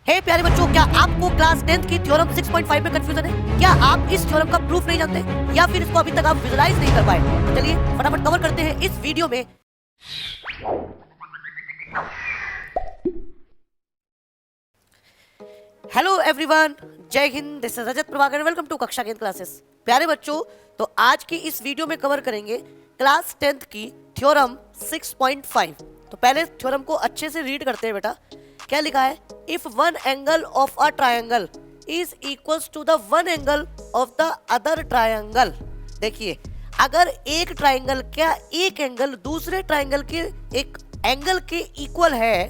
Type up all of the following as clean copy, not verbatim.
हे प्यारे बच्चों, क्या आपको क्लास 10th की थ्योरम 6.5 में कंफ्यूजन है? क्या आप इस थ्योरम का प्रूफ नहीं जानते या फिर इसको अभी तक आप विजुलाइज नहीं कर पाए? तो चलिए फटाफट कवर करते हैं इस वीडियो में। Hello everyone, Jai Hind, this is Rajat Prabhakar, welcome to Kaksha Gend classes. प्यारे बच्चों, तो आज की इस वीडियो में कवर करेंगे क्लास 10th की थ्योरम 6.5। तो पहले थ्योरम को अच्छे से रीड करते हैं बेटा। क्या लिखा है? If one angle of a triangle is equals to the one angle of the other triangle. देखिए, अगर एक ट्रायंगल का एक एंगल दूसरे ट्रायंगल के एक एंगल के इक्वल है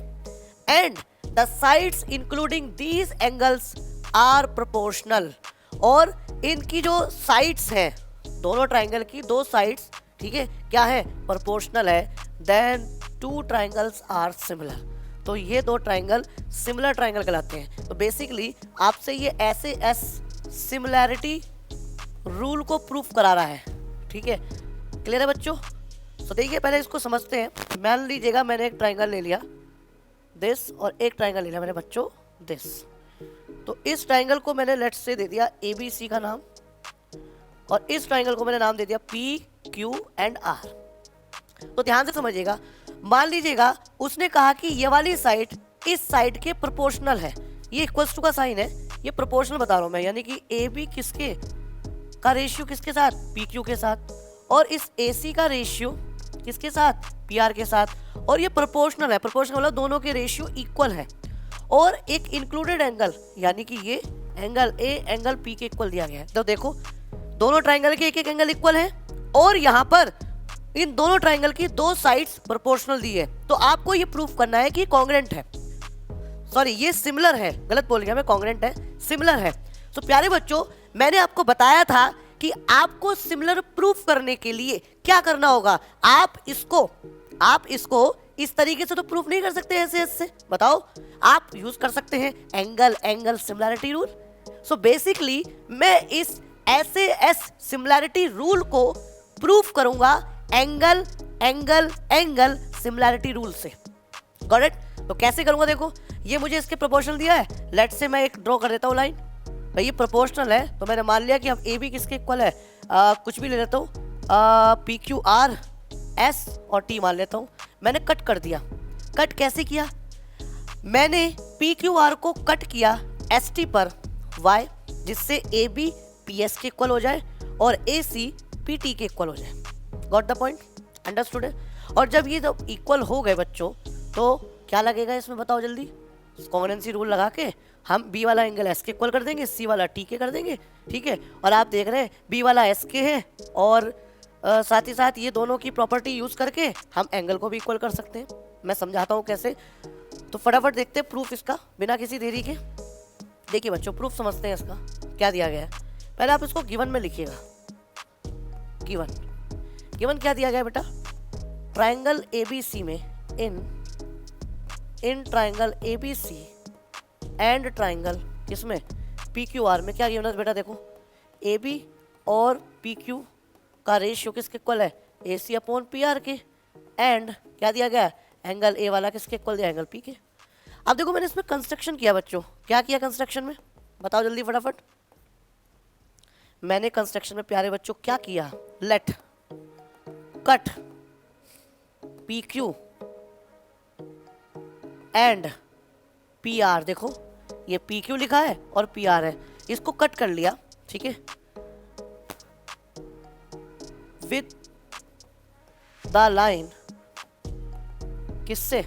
and the sides including these angles are proportional, और इनकी जो साइड्स हैं, दोनों ट्रायंगल की दो साइड्स, ठीक है, क्या है? प्रोपोर्शनल है, then two triangles are similar. तो ये दो ट्रायंगल सिमिलर ट्रायंगल कहलाते हैं। तो बेसिकली आपसे ये ऐसे एस सिमिलैरिटी रूल को प्रूफ करा रहा है, ठीक है। क्लियर है बच्चों? तो देखिए, पहले इसको समझते हैं। मान लीजिएगा मैंने एक ट्रायंगल ले लिया दिस और एक ट्रायंगल ले लिया मैंने बच्चों दिस। तो इस ट्रायंगल को मैंने लेट्स से दे दिया ABC का नाम, और इस ट्रायंगल को मैंने नाम दे दिया P, Q एंड R। तो ध्यान से समझिएगा। मान लीजिएगा उसने कहा कि ये वाली साइड इस साइड के प्रोपोर्शनल है, ये इक्वल्स टू का साइन है, ये प्रोपोर्शनल बता रहा हूं मैं, यानी कि AB किसके का रेशियो किसके साथ? PQ के साथ, और इस AC का रेशियो किसके साथ? PR के साथ, और ये प्रोपोर्शनल है। प्रोपोर्शनल मतलब दोनों के रेशियो इक्वल है, और एक इंक्लूडेड एंगल यानी कि ये एंगल A एंगल P के इक्वल दिया गया है। तो देखो, दोनों ट्रायंगल के एक एक एंगल इक्वल है, और यहाँ पर इन दोनों ट्रायंगल की दो साइड्स प्रोपोर्शनल दी है। तो आपको ये प्रूफ करना है कि कॉन्ग्रेंट है, सॉरी ये सिमिलर है, गलत बोल गया मैं, कॉन्ग्रेंट है, सिमिलर है। तो प्यारे बच्चों, मैंने आपको बताया था कि आपको सिमिलर प्रूफ करने के लिए क्या करना होगा। आप इसको इस तरीके से तो प्रूफ नहीं कर सकते ऐसे ऐसे, बताओ। आप यूज कर सकते हैं angle similarity rule. So basically मैं इस ऐसे एस सिमिलैरिटी रूल को प्रूफ करूंगा एंगल सिमिलैरिटी रूल से। Got it? तो कैसे करूंगा? देखो, ये मुझे इसके प्रोपोर्शनल दिया है। लेट्स से मैं एक ड्रॉ कर देता हूँ लाइन। भाई ये प्रोपोर्शनल है, तो मैंने मान लिया कि अब AB किसके इक्वल है, कुछ भी ले लेता हूँ, PQR S और T मान लेता हूँ। मैंने कट कर दिया। कट कैसे किया? मैंने PQR को कट किया ST पर Y, जिससे AB PS के इक्वल हो जाए और AC PT के इक्वल हो जाए। Got the point? अंडरस्टूड है? और जब ये तो इक्वल हो गए बच्चों, तो क्या लगेगा इसमें, बताओ जल्दी। कॉन्ग्रुएंसी रूल लगा के हम B वाला एंगल S के इक्वल कर देंगे, C वाला T के कर देंगे, ठीक है। और आप देख रहे हैं B वाला S के है, और साथ ही साथ ये दोनों की प्रॉपर्टी यूज करके हम एंगल को भी इक्वल कर सकते हैं। मैं समझाता हूँ कैसे। तो फटाफट देखते हैं प्रूफ इसका बिना किसी देरी के। देखिए बच्चों, प्रूफ समझते हैं इसका। क्या दिया गया है, पहले आप इसको गिवन में लिखिएगा। गिवन क्या दिया गया बेटा? ट्रायंगल ABC में in triangle ABC and triangle किसमें? PQR में क्या गिवन है बेटा? देखो, AB और PQ का रेशियो किसके इक्वल है? AC अपॉन PR के, एंड क्या दिया गया? एंगल A वाला किसके इक्वल दिया? एंगल P के। अब देखो, मैंने इसमें कंस्ट्रक्शन किया बच्चों। क्या किया कंस्ट्रक्शन में, बताओ जल्दी फटाफट। मैंने कंस्ट्रक्शन में प्यारे बच्चों क्या किया? Let cut PQ and PR। देखो, ये PQ लिखा है और PR है, इसको कट कर लिया, ठीक है, विद द लाइन किससे?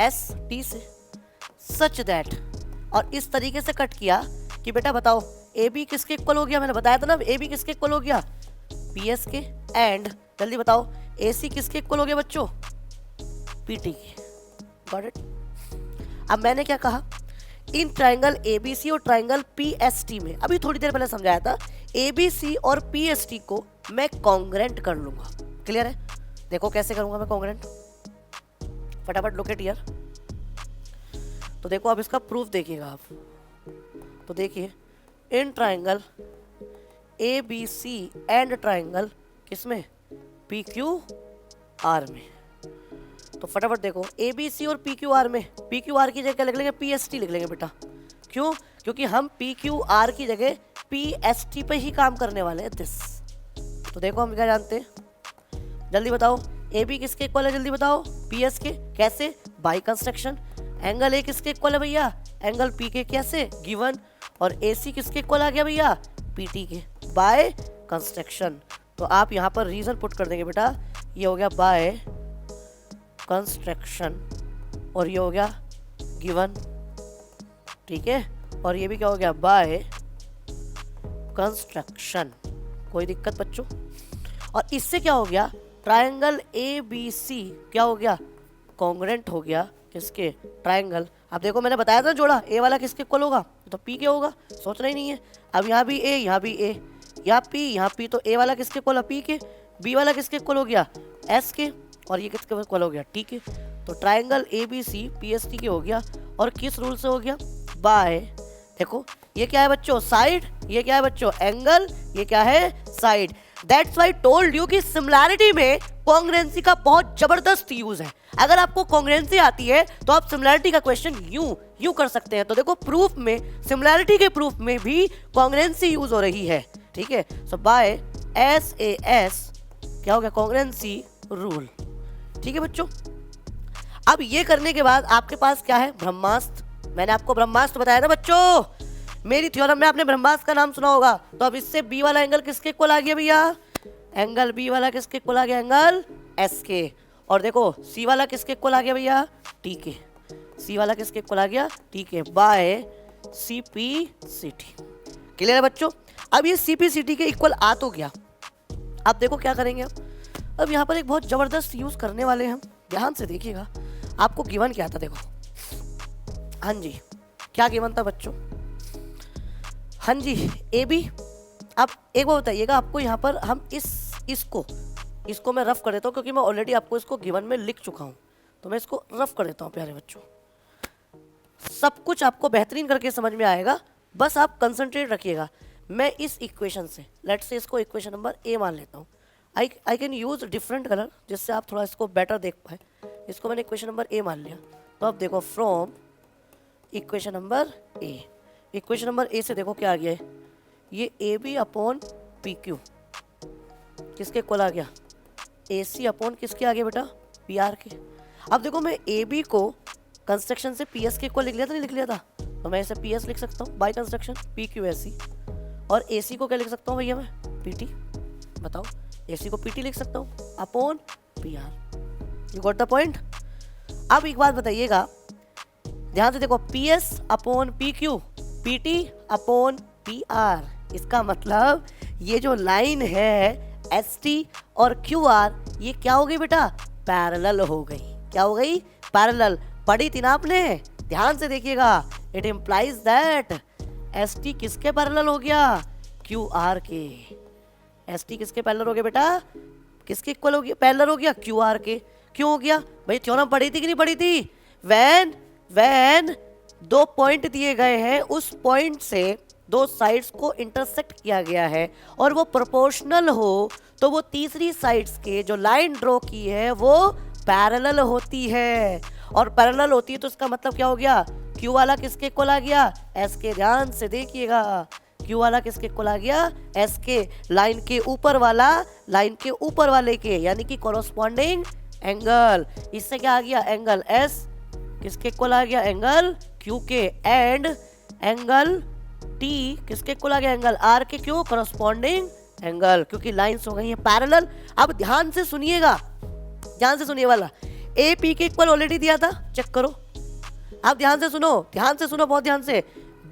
ST से, सच दैट। और इस तरीके से कट किया कि बेटा बताओ AB किसके इक्वल हो गया? मैंने बताया था ना, AB किसके इक्वल हो गया? PS के, एंड जल्दी बताओ AC किसके इक्वल हो गया बच्चों? PT के। Got it? अब मैंने क्या कहा, इन ट्रायंगल ABC और ट्रायंगल PST में, अभी थोड़ी देर पहले समझाया था, ABC और PST को मैं कॉन्ग्रेंट कर लूंगा। क्लियर है? देखो कैसे करूंगा मैं कॉन्ग्रेंट, फटाफट लुक एट हियर। तो देखो, अब इसका प्रूफ देखिएगा आप। तो देखिए, in triangle ABC and triangle किसमें? PQR में। तो फटाफट देखो ए बी सी और पी क्यू आर में पी क्यू आर की जगह लिख लेंगे पी एस टी लिख लेंगे बेटा। क्यों? क्योंकि हम पी क्यू आर की जगह पी एस टी पे ही काम करने वाले हैं दिस। तो देखो हम क्या जानते हैं, जल्दी बताओ, ए बी किसके इक्वल है, जल्दी बताओ, पी एस के। कैसे? By construction. एंगल ए किसके इक्वल है भैया, एंगल पी के। कैसे? गिवन। और ए सी किसके इक्वल आ गया भैया, पी टी के, बाय कंस्ट्रक्शन। तो आप यहाँ पर रीजन पुट कर देंगे बेटा, ये हो गया बाय कंस्ट्रक्शन और ये हो गया गिवन, ठीक है। और ये भी क्या हो गया, बाय कंस्ट्रक्शन। कोई दिक्कत बच्चों? और इससे क्या हो गया, ट्रायंगल ए बी सी क्या हो गया, कॉन्ग्रेंट हो गया किसके, ट्रायंगल। अब देखो मैंने बताया था जोड़ा, ए वाला किसके इक्वल होगा, तो पी के होगा, सोचना ही नहीं है। अब यहाँ भी ए, यहाँ भी ए, यहाँ पी, तो ए वाला किसके इक्वल है, पी के। बी वाला किसके इक्वल हो गया, एस के। और ये किसके इक्वल हो गया, टी के। तो triangle A B C P S T के हो गया। और किस रूल से हो गया, बाय, देखो ये क्या है बच्चों, साइड, ये क्या है बच्चों, एंगल, ये क्या है, side. That's why told you कि सिमिलैरिटी में कॉन्ग्रुएंसी का बहुत जबरदस्त यूज है। अगर आपको कॉन्ग्रुएंसी आती है तो आप सिमिलैरिटी का क्वेश्चन यूं कर सकते हैं। तो देखो प्रूफ में, सिमिलैरिटी के प्रूफ में भी कॉन्ग्रुएंसी यूज हो रही है, ठीक है। सो बाय एस ए एस क्या हो गया, कॉन्ग्रुएंसी रूल, ठीक है बच्चों। अब ये करने के बाद आपके पास क्या है, ब्रह्मास्त्र। मैंने आपको ब्रह्मास्त्र बताया था बच्चों, मेरी थ्योरम में आपने ब्रह्मास्त्र का नाम सुना होगा। तो अब इससे बी वाला एंगल किसके इक्वल आ गया भैया, एंगल बी वाला किसके इक्वल आ गया, एंगल एस के। और देखो सी वाला किसके इक्वल आ गया भैया, टी के। सी वाला किसके इक्वल आ गया, टी के, by C P C T. Clear है बच्चों? अब ये सी पी सी टी के इक्वल आ तो गया। अब देखो क्या करेंगे, अब यहाँ पर एक बहुत जबरदस्त यूज करने वाले हैं हम, ध्यान से देखिएगा। आपको गिवन क्या था, देखो, हाँ जी क्या गिवन था बच्चों, हाँ जी ए बी। अब एक बार बताइएगा आपको, यहाँ पर हम इसको मैं रफ कर देता हूँ, क्योंकि मैं ऑलरेडी आपको इसको गिवन में लिख चुका हूँ। तो मैं इसको रफ कर देता हूँ प्यारे बच्चों, सब कुछ आपको बेहतरीन करके समझ में आएगा, बस आप कंसंट्रेट रखिएगा। मैं इस इक्वेशन से, लेट्स से इसको इक्वेशन नंबर ए मान लेता हूँ। I can use different colour जिससे आप थोड़ा इसको बेटर देख पाए। इसको मैंने इक्वेशन नंबर ए मान लिया। तो अब देखो from equation number A, equation number A से देखो क्या आ गया है, ये A B upon P Q किसके इक्वल आ गया, ए सी अपॉन किसके आ गया बेटा, पी आर के। अब देखो मैं ए बी को कंस्ट्रक्शन से पी एस के इक्वल लिख लिया था, नहीं लिख लिया था? तो मैं इसे पी एस लिख सकता हूँ by construction, P Q S C. और ए सी को क्या लिख सकता हूँ भैया मैं, पी टी। बताओ, ए सी को पी टी लिख सकता हूँ upon P R. You got the point? अब एक बात बताइएगा ध्यान से, देखो P S upon P Q, P T upon P R. इसका मतलब ये जो लाइन है एस टी और क्यू आर, ये क्या हो गई बेटा, पैरेलल हो गई। क्या हो गई, पैरेलल। पढ़ी थी ना आपने, ध्यान से देखिएगा। It implies that S T किसके पैरेलल हो गया, क्यू आर के। एस टी किसके पैरेलल हो गया बेटा, किसके इक्वल हो गया, पैरेलल हो गया क्यू आर के। क्यों हो गया भाई, थ्योरम पढ़ी थी कि नहीं पढ़ी थी? व्हेन दो पॉइंट दिए गए हैं, उस पॉइंट से दो साइड्स को इंटरसेक्ट किया गया है और वो प्रोपोर्शनल हो, तो वो तीसरी साइड्स के जो लाइन ड्रॉ की है वो पैरेलल होती है। और पैरेलल होती है तो इसका मतलब क्या हो गया, क्यू वाला किसके इक्वल आ गया, एस के। ध्यान से देखिएगा, क्यू वाला किसके इक्वल आ गया, एस के। लाइन के ऊपर वाला लाइन के ऊपर वाले के, यानी कि कॉरस्पॉन्डिंग एंगल। इससे क्या आ गया, एंगल एस किसके इक्वल आ गया, एंगल क्यू के। एंड एंगल टी किसके इक्वल आ गया, एंगल आर के। क्यों, कॉरस्पॉन्डिंग एंगल, क्योंकि लाइंस हो गई हैं पैरेलल। अब ध्यान से सुनिएगा, ध्यान से सुनिए वाला, ए पी के इक्वल ऑलरेडी दिया था, चेक करो। अब ध्यान से सुनो बहुत ध्यान से।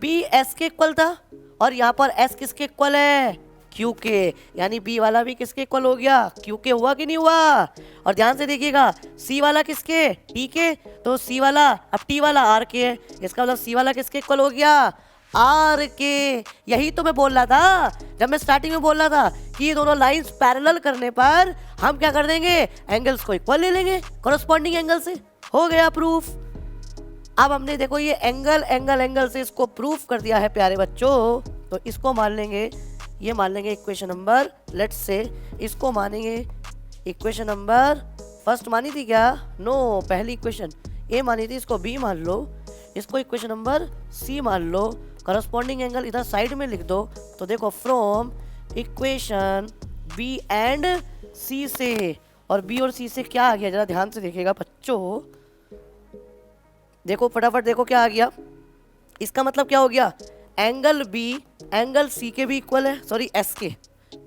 बी एस के इक्वल था और यहाँ पर एस किसके इक्वल है, क्यू के। यानी बी वाला भी किसके इक्वल हो गया, क्यू के। हुआ कि नहीं हुआ? और ध्यान से देखिएगा, सी वाला किसके, टी के। तो सी वाला, अब टी वाला आर के है, इसका मतलब सी वाला किसके इक्वल हो गया, आर के। यही तो मैं बोल रहा था, जब मैं स्टार्टिंग में बोल रहा था कि ये दोनों लाइंस पैरेलल करने पर हम क्या कर देंगे, एंगल्स को इक्वल ले लेंगे कॉरस्पॉन्डिंग एंगल से। हो गया प्रूफ। अब हमने देखो ये एंगल से इसको प्रूफ कर दिया है प्यारे बच्चों। तो इसको मान लेंगे, ये मान लेंगे इक्वेशन नंबर, लेट्स से इसको मानेंगे इक्वेशन नंबर फर्स्ट मानी थी क्या? नो, पहली इक्वेशन ए मानी थी, इसको बी मान लो, इसको इक्वेशन नंबर सी मान लो, करस्पॉन्डिंग एंगल इधर साइड में लिख दो। तो देखो फ्रॉम इक्वेशन बी एंड सी से, और बी और सी से क्या आ गया, जरा ध्यान से देखिएगा बच्चों, देखो फटाफट देखो क्या आ गया। इसका मतलब क्या हो गया, एंगल बी एंगल सी के भी इक्वल है, सॉरी एस के,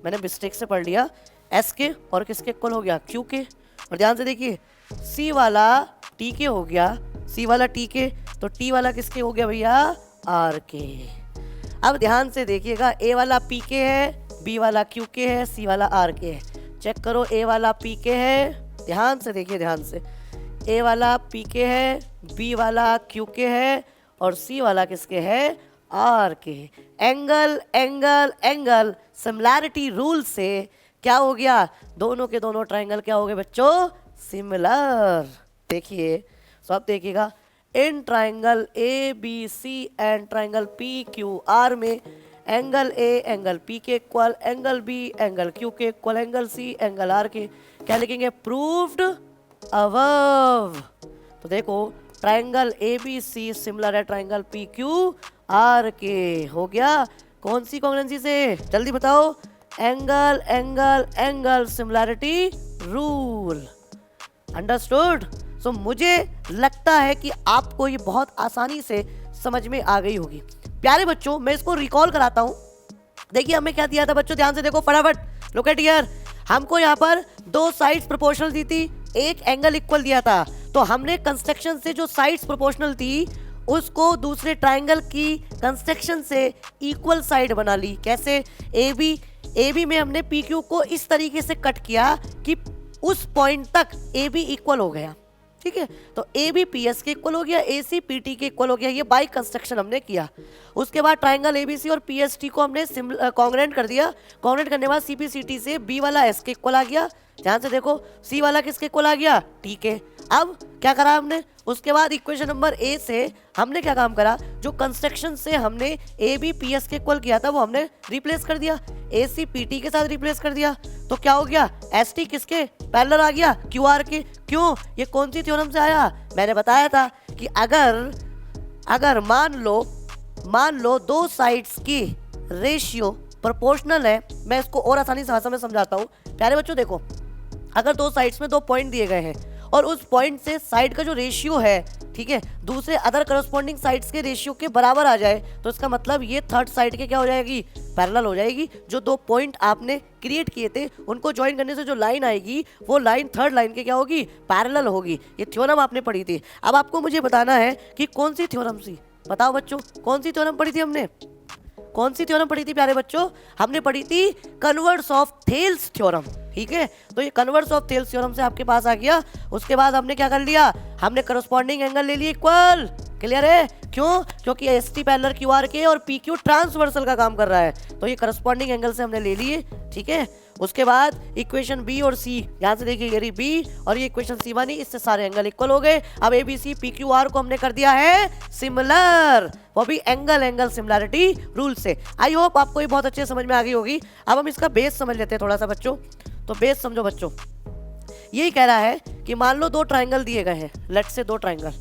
मैंने मिस्टेक से पढ़ लिया, एस के और किसके इक्वल हो गया, क्यू के। और ध्यान से देखिए सी वाला टी के हो गया, सी वाला टी के, तो टी वाला किसके हो गया भैया, आर के। अब ध्यान से देखिएगा, ए वाला पी के है, बी वाला क्यू के है, सी वाला आर के है। चेक करो, ए वाला पी के है, ध्यान से देखिए ध्यान से, ए वाला पी के है, बी वाला क्यू के है, और सी वाला किसके है, आर के। Angle angle angle similarity rule से क्या हो गया, दोनों के दोनों ट्राइंगल क्या हो गए बच्चों, सिमिलर। देखिए सब देखिएगा, इन triangle A B C and triangle P Q R में एंगल ए एंगल पी के equal, angle B angle Q के equal, angle C angle R के, क्या लिखेंगे, प्रूव्ड अबव। तो देखो triangle A B C similar है ट्राइंगल पी क्यू आर के, हो गया। कौन सी कॉन्ग्रुएंसी से, जल्दी बताओ, angle angle angle similarity rule. Understood? So मुझे लगता है कि आपको ये बहुत आसानी से समझ में आ गई होगी। प्यारे बच्चों मैं इसको रिकॉल कराता हूं। देखिए हमें क्या दिया था बच्चों, ध्यान से देखो फटाफट, लुक एट हियर। हमको यहाँ पर दो साइड्स प्रोपोर्शनल दी थी, एक एंगल इक्वल दिया था, तो हमने कंस्ट्रक्शन से जो साइड्स प्रोपोर्शनल थी उसको दूसरे ट्राइंगल की कंस्ट्रक्शन से इक्वल साइड बना ली। कैसे, ए बी में हमने पी क्यू को इस तरीके से कट किया कि उस पॉइंट तक ए बी इक्वल हो गया, ठीक है। तो ए बी पी एस के इक्वल हो गया, ए सी पी टी के इक्वल हो गया, ये बाई कंस्ट्रक्शन हमने किया। उसके बाद ट्राइंगल ए बी सी और पी एस टी को हमने कॉन्ग्रुएंट कर दिया, कॉन्ग्रुएंट करने के बाद सी पी सी टी से बी वाला एस के इक्वल आ गया, ध्यान से देखो, सी वाला किसके इक्वल आ गया, टी के। अब क्या करा हमने, उसके बाद इक्वेशन नंबर ए से हमने क्या काम करा, जो कंस्ट्रक्शन से हमने ए बी पी एस के इक्वल किया था वो हमने रिप्लेस कर दिया, ए सी पी टी के साथ रिप्लेस कर दिया। तो क्या हो गया, एस टी किसके पैरेलल आ गया, क्यू आर के। क्यों, ये कौन सी थ्योरम से आया, मैंने बताया था कि अगर मान लो दो साइड्स की रेशियो प्रोपोर्शनल है, मैं इसको और आसानी से भाषा में समझाता हूँ। प्यारे बच्चों देखो, अगर दो साइड्स में दो पॉइंट दिए गए हैं और उस पॉइंट से साइड का जो रेशियो है, ठीक है, दूसरे अदर करस्पॉन्डिंग साइड्स के रेशियो के बराबर आ जाए, तो इसका मतलब ये थर्ड साइड के क्या हो जाएगी, पैरेलल हो जाएगी। जो दो पॉइंट आपने क्रिएट किए थे उनको ज्वाइन करने से जो लाइन आएगी वो लाइन थर्ड लाइन के क्या होगी, पैरेलल होगी। ये थ्योरम आपने पढ़ी थी। अब आपको मुझे बताना है कि कौन सी थ्योरम थी, बताओ बच्चों, कौन सी थ्योरम पढ़ी थी हमने, कौन सी थ्योरम पढ़ी थी प्यारे बच्चों, हमने पढ़ी थी कन्वर्स ऑफ थेल्स थ्योरम, ठीक है। तो ये कन्वर्स ऑफ थेल्स थ्योरम से आपके पास आ गया। उसके बाद हमने क्या कर लिया, हमने करस्पॉन्डिंग एंगल ले लिए इक्वल, क्लियर है, क्यों, क्योंकि S T parallel Q R के और पी क्यू ट्रांसवर्सल का काम कर रहा है, तो ये करस्पॉन्डिंग एंगल से हमने ले लिए, ठीक है। उसके बाद इक्वेशन बी और सी, ध्यान से देखिए, ये बी और ये इक्वेशन सी बनी, इससे सारे एंगल इक्वल हो गए। अब A B C P Q R को हमने कर दिया है सिमिलर, वो भी एंगल एंगल सिमिलैरिटी रूल से। आई होप आपको ये बहुत अच्छे समझ में आ गई होगी। अब हम इसका बेस समझ लेते हैं थोड़ा सा बच्चों। तो बेस समझो बच्चों, यही कह रहा है कि मान लो दो ट्राइंगल दिए गए हैं, लेट से दो ट्राइंगल,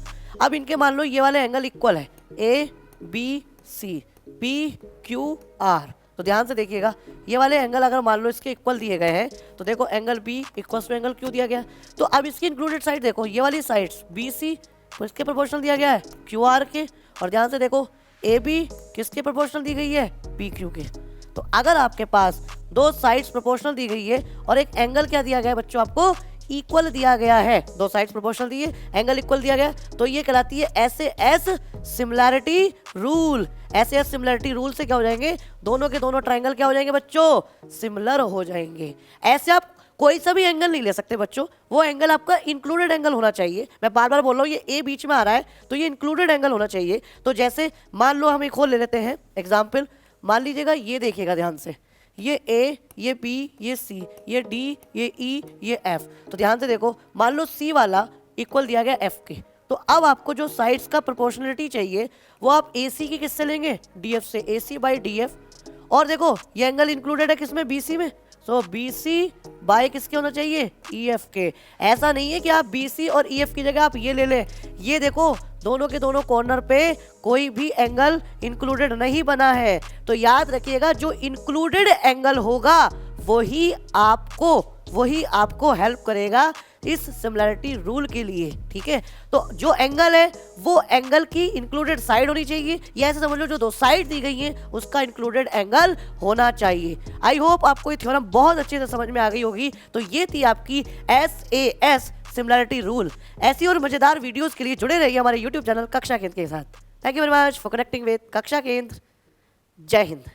अब इनके मान लो ये वाले एंगल इक्वल है, A B C P Q R. तो ध्यान से देखिएगा, ये वाले एंगल अगर मान लो इसके इक्वल दिए गए हैं, तो देखो angle B equals to angle Q दिया गया। तो अब इसकी इंक्लूडेड साइड देखो, ये वाली साइड्स बी सी किसके प्रोपोर्शनल दिया गया है, क्यू आर के। और ध्यान से देखो ए बी किसके प्रोपोर्शनल दी गई है, पी क्यू के। तो अगर आपके पास दो साइड्स प्रोपोर्शनल दी गई है और एक एंगल क्या दिया गया है बच्चों, आपको इक्वल दिया गया है, दो साइड्स प्रोपोर्शनल दिए, एंगल इक्वल दिया गया, तो ये कहलाती है S similarity rule. S similarity rule से क्या हो जाएंगे, दोनों के दोनों ट्राइंगल क्या हो जाएंगे बच्चों, सिमिलर हो जाएंगे। ऐसे आप कोई सा भी एंगल नहीं ले सकते बच्चों, वो एंगल आपका इंक्लूडेड एंगल होना चाहिए। मैं बार बार बोल रहा हूँ, ये ए बीच में आ रहा है तो ये इंक्लूडेड एंगल होना चाहिए। तो जैसे मान लो हम एक और ले लेते हैं एग्जाम्पल, मान लीजिएगा, ये देखिएगा ध्यान से, ये ए, ये बी, ये सी, ये डी, ये ई, ये एफ। तो ध्यान से देखो, मान लो सी वाला इक्वल दिया गया एफ के, तो अब आपको जो साइड्स का प्रोपोर्शनलिटी चाहिए वो आप ए सी की किससे लेंगे, डी एफ से, ए सी बाई डी एफ। और देखो ये एंगल इंक्लूडेड है किसमें, बी सी में, सो BC बाय किसके होना चाहिए, EF के। ऐसा नहीं है कि आप BC और EF की जगह आप ये ले लें। ये देखो दोनों के दोनों कॉर्नर पे कोई भी एंगल इंक्लूडेड नहीं बना है, तो याद रखिएगा जो इंक्लूडेड एंगल होगा वही आपको हेल्प करेगा इस सिमिलैरिटी रूल के लिए, ठीक है। तो जो एंगल है वो एंगल की इंक्लूडेड साइड होनी चाहिए, या ऐसे समझ लो जो दो साइड दी गई हैं उसका इंक्लूडेड एंगल होना चाहिए। आई होप आपको ये थ्योरम बहुत अच्छे से समझ में आ गई होगी। तो ये थी आपकी SAS सिमिलैरिटी रूल। ऐसी और मजेदार वीडियोस के लिए जुड़े रहिए हमारे YouTube चैनल कक्षा केंद्र के साथ। Thank you very much for connecting with कक्षा केंद्र। जय हिंद।